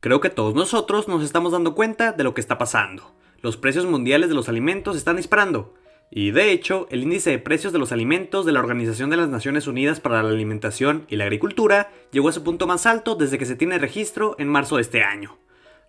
Creo que todos nosotros nos estamos dando cuenta de lo que está pasando. Los precios mundiales de los alimentos están disparando. Y de hecho, el índice de precios de los alimentos de la Organización de las Naciones Unidas para la Alimentación y la Agricultura llegó a su punto más alto desde que se tiene registro en marzo de este año,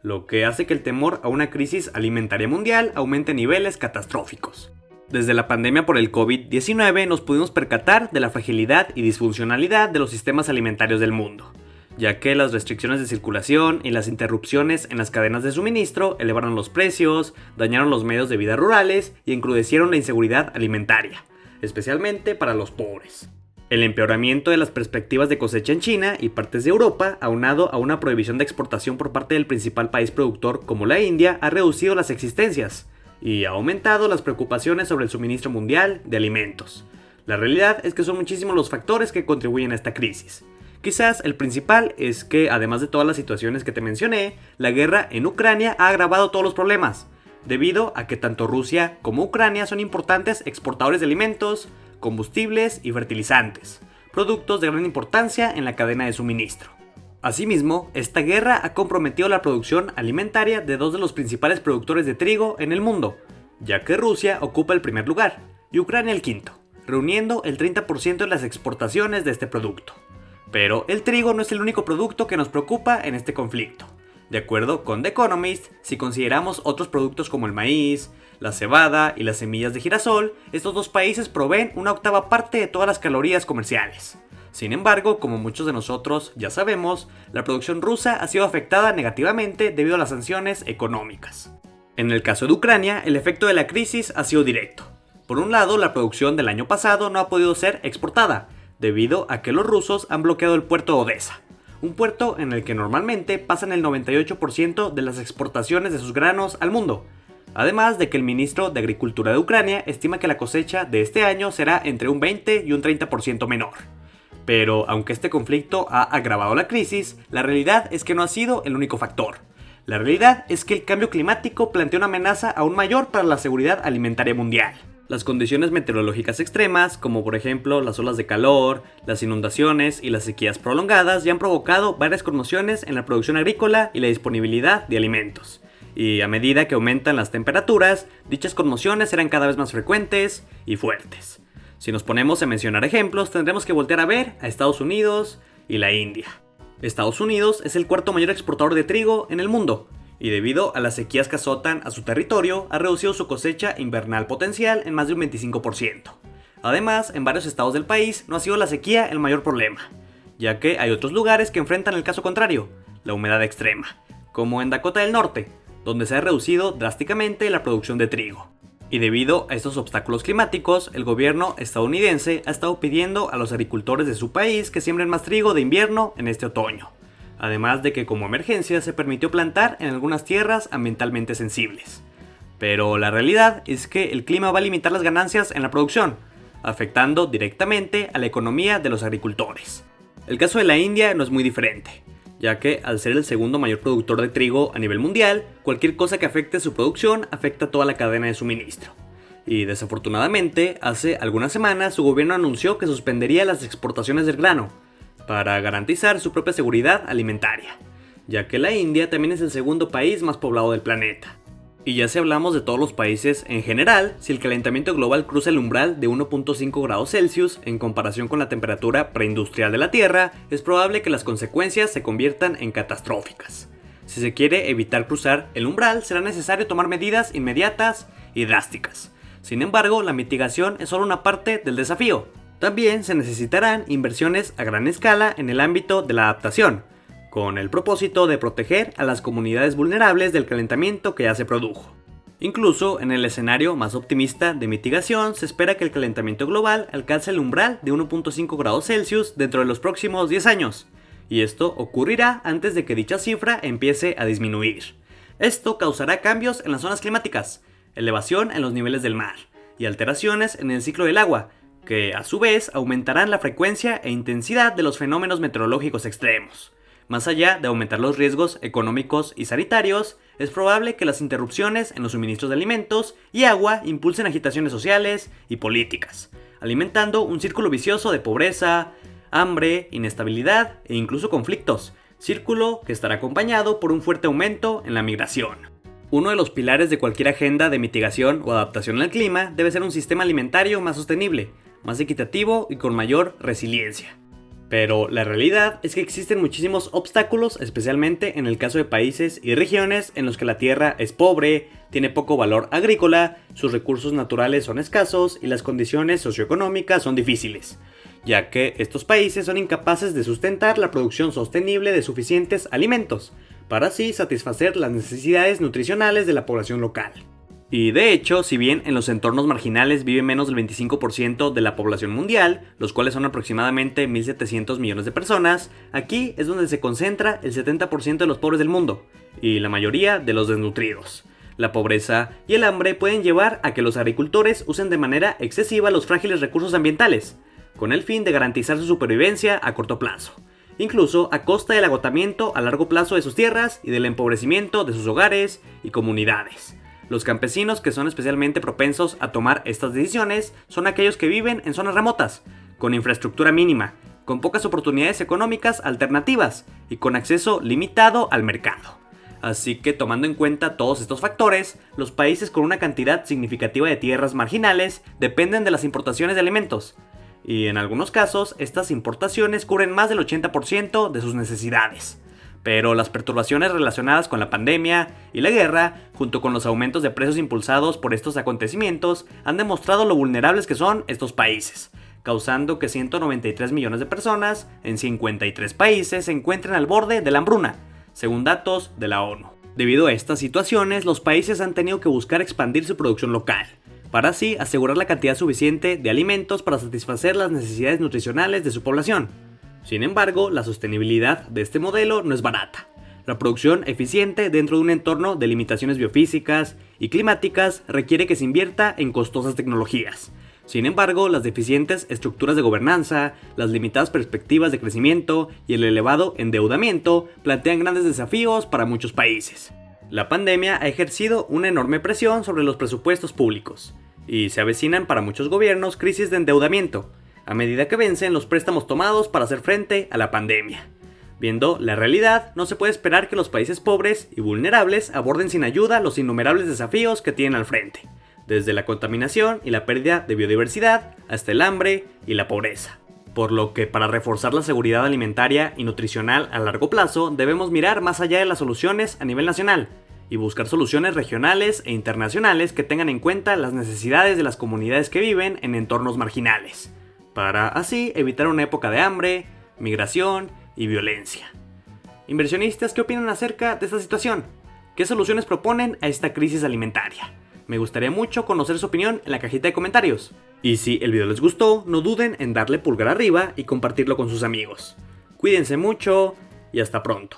lo que hace que el temor a una crisis alimentaria mundial aumente a niveles catastróficos. Desde la pandemia por el COVID-19 nos pudimos percatar de la fragilidad y disfuncionalidad de los sistemas alimentarios del mundo, ya que las restricciones de circulación y las interrupciones en las cadenas de suministro elevaron los precios, dañaron los medios de vida rurales y encrudecieron la inseguridad alimentaria, especialmente para los pobres. El empeoramiento de las perspectivas de cosecha en China y partes de Europa, aunado a una prohibición de exportación por parte del principal país productor como la India, ha reducido las existencias y ha aumentado las preocupaciones sobre el suministro mundial de alimentos. La realidad es que son muchísimos los factores que contribuyen a esta crisis. Quizás el principal es que, además de todas las situaciones que te mencioné, la guerra en Ucrania ha agravado todos los problemas, debido a que tanto Rusia como Ucrania son importantes exportadores de alimentos, combustibles y fertilizantes, productos de gran importancia en la cadena de suministro. Asimismo, esta guerra ha comprometido la producción alimentaria de dos de los principales productores de trigo en el mundo, ya que Rusia ocupa el primer lugar y Ucrania el quinto, reuniendo el 30% de las exportaciones de este producto. Pero el trigo no es el único producto que nos preocupa en este conflicto. De acuerdo con The Economist, si consideramos otros productos como el maíz, la cebada y las semillas de girasol, estos dos países proveen una octava parte de todas las calorías comerciales. Sin embargo, como muchos de nosotros ya sabemos, la producción rusa ha sido afectada negativamente debido a las sanciones económicas. En el caso de Ucrania, el efecto de la crisis ha sido directo. Por un lado, la producción del año pasado no ha podido ser exportada, debido a que los rusos han bloqueado el puerto de Odesa, un puerto en el que normalmente pasan el 98% de las exportaciones de sus granos al mundo. Además de que el ministro de Agricultura de Ucrania estima que la cosecha de este año será entre un 20 y un 30% menor. Pero aunque este conflicto ha agravado la crisis, la realidad es que no ha sido el único factor. La realidad es que el cambio climático plantea una amenaza aún mayor para la seguridad alimentaria mundial. Las condiciones meteorológicas extremas, como por ejemplo las olas de calor, las inundaciones y las sequías prolongadas, ya han provocado varias conmociones en la producción agrícola y la disponibilidad de alimentos. Y a medida que aumentan las temperaturas, dichas conmociones serán cada vez más frecuentes y fuertes. Si nos ponemos a mencionar ejemplos, tendremos que voltear a ver a Estados Unidos y la India. Estados Unidos es el cuarto mayor exportador de trigo en el mundo, y debido a las sequías que azotan a su territorio, ha reducido su cosecha invernal potencial en más de un 25%. Además, en varios estados del país no ha sido la sequía el mayor problema, ya que hay otros lugares que enfrentan el caso contrario, la humedad extrema, como en Dakota del Norte, donde se ha reducido drásticamente la producción de trigo. Y debido a estos obstáculos climáticos, el gobierno estadounidense ha estado pidiendo a los agricultores de su país que siembren más trigo de invierno en este otoño. Además de que como emergencia se permitió plantar en algunas tierras ambientalmente sensibles. Pero la realidad es que el clima va a limitar las ganancias en la producción, afectando directamente a la economía de los agricultores. El caso de la India no es muy diferente, ya que al ser el segundo mayor productor de trigo a nivel mundial, cualquier cosa que afecte su producción afecta a toda la cadena de suministro. Y desafortunadamente, hace algunas semanas su gobierno anunció que suspendería las exportaciones del grano, para garantizar su propia seguridad alimentaria, ya que la India también es el segundo país más poblado del planeta. Y ya si hablamos de todos los países en general, si el calentamiento global cruza el umbral de 1.5 grados Celsius en comparación con la temperatura preindustrial de la Tierra, es probable que las consecuencias se conviertan en catastróficas. Si se quiere evitar cruzar el umbral, será necesario tomar medidas inmediatas y drásticas. Sin embargo, la mitigación es solo una parte del desafío. También se necesitarán inversiones a gran escala en el ámbito de la adaptación, con el propósito de proteger a las comunidades vulnerables del calentamiento que ya se produjo. Incluso en el escenario más optimista de mitigación, se espera que el calentamiento global alcance el umbral de 1.5 grados Celsius dentro de los próximos 10 años, y esto ocurrirá antes de que dicha cifra empiece a disminuir. Esto causará cambios en las zonas climáticas, elevación en los niveles del mar y alteraciones en el ciclo del agua, que a su vez aumentarán la frecuencia e intensidad de los fenómenos meteorológicos extremos. Más allá de aumentar los riesgos económicos y sanitarios, es probable que las interrupciones en los suministros de alimentos y agua impulsen agitaciones sociales y políticas, alimentando un círculo vicioso de pobreza, hambre, inestabilidad e incluso conflictos, círculo que estará acompañado por un fuerte aumento en la migración. Uno de los pilares de cualquier agenda de mitigación o adaptación al clima debe ser un sistema alimentario más sostenible, más equitativo y con mayor resiliencia. Pero la realidad es que existen muchísimos obstáculos, especialmente en el caso de países y regiones en los que la tierra es pobre, tiene poco valor agrícola, sus recursos naturales son escasos y las condiciones socioeconómicas son difíciles, ya que estos países son incapaces de sustentar la producción sostenible de suficientes alimentos, para así satisfacer las necesidades nutricionales de la población local. Y de hecho, si bien en los entornos marginales vive menos del 25% de la población mundial, los cuales son aproximadamente 1.700 millones de personas, aquí es donde se concentra el 70% de los pobres del mundo, y la mayoría de los desnutridos. La pobreza y el hambre pueden llevar a que los agricultores usen de manera excesiva los frágiles recursos ambientales, con el fin de garantizar su supervivencia a corto plazo, incluso a costa del agotamiento a largo plazo de sus tierras y del empobrecimiento de sus hogares y comunidades. Los campesinos que son especialmente propensos a tomar estas decisiones son aquellos que viven en zonas remotas, con infraestructura mínima, con pocas oportunidades económicas alternativas y con acceso limitado al mercado. Así que tomando en cuenta todos estos factores, los países con una cantidad significativa de tierras marginales dependen de las importaciones de alimentos, y en algunos casos estas importaciones cubren más del 80% de sus necesidades. Pero las perturbaciones relacionadas con la pandemia y la guerra, junto con los aumentos de precios impulsados por estos acontecimientos, han demostrado lo vulnerables que son estos países, causando que 193 millones de personas en 53 países se encuentren al borde de la hambruna, según datos de la ONU. Debido a estas situaciones, los países han tenido que buscar expandir su producción local, para así asegurar la cantidad suficiente de alimentos para satisfacer las necesidades nutricionales de su población. Sin embargo, la sostenibilidad de este modelo no es barata. La producción eficiente dentro de un entorno de limitaciones biofísicas y climáticas requiere que se invierta en costosas tecnologías. Sin embargo, las deficientes estructuras de gobernanza, las limitadas perspectivas de crecimiento y el elevado endeudamiento plantean grandes desafíos para muchos países. La pandemia ha ejercido una enorme presión sobre los presupuestos públicos, y se avecinan para muchos gobiernos crisis de endeudamiento, a medida que vencen los préstamos tomados para hacer frente a la pandemia. Viendo la realidad, no se puede esperar que los países pobres y vulnerables aborden sin ayuda los innumerables desafíos que tienen al frente, desde la contaminación y la pérdida de biodiversidad hasta el hambre y la pobreza. Por lo que para reforzar la seguridad alimentaria y nutricional a largo plazo, debemos mirar más allá de las soluciones a nivel nacional y buscar soluciones regionales e internacionales que tengan en cuenta las necesidades de las comunidades que viven en entornos marginales, para así evitar una época de hambre, migración y violencia. Inversionistas, ¿qué opinan acerca de esta situación? ¿Qué soluciones proponen a esta crisis alimentaria? Me gustaría mucho conocer su opinión en la cajita de comentarios. Y si el video les gustó, no duden en darle pulgar arriba y compartirlo con sus amigos. Cuídense mucho y hasta pronto.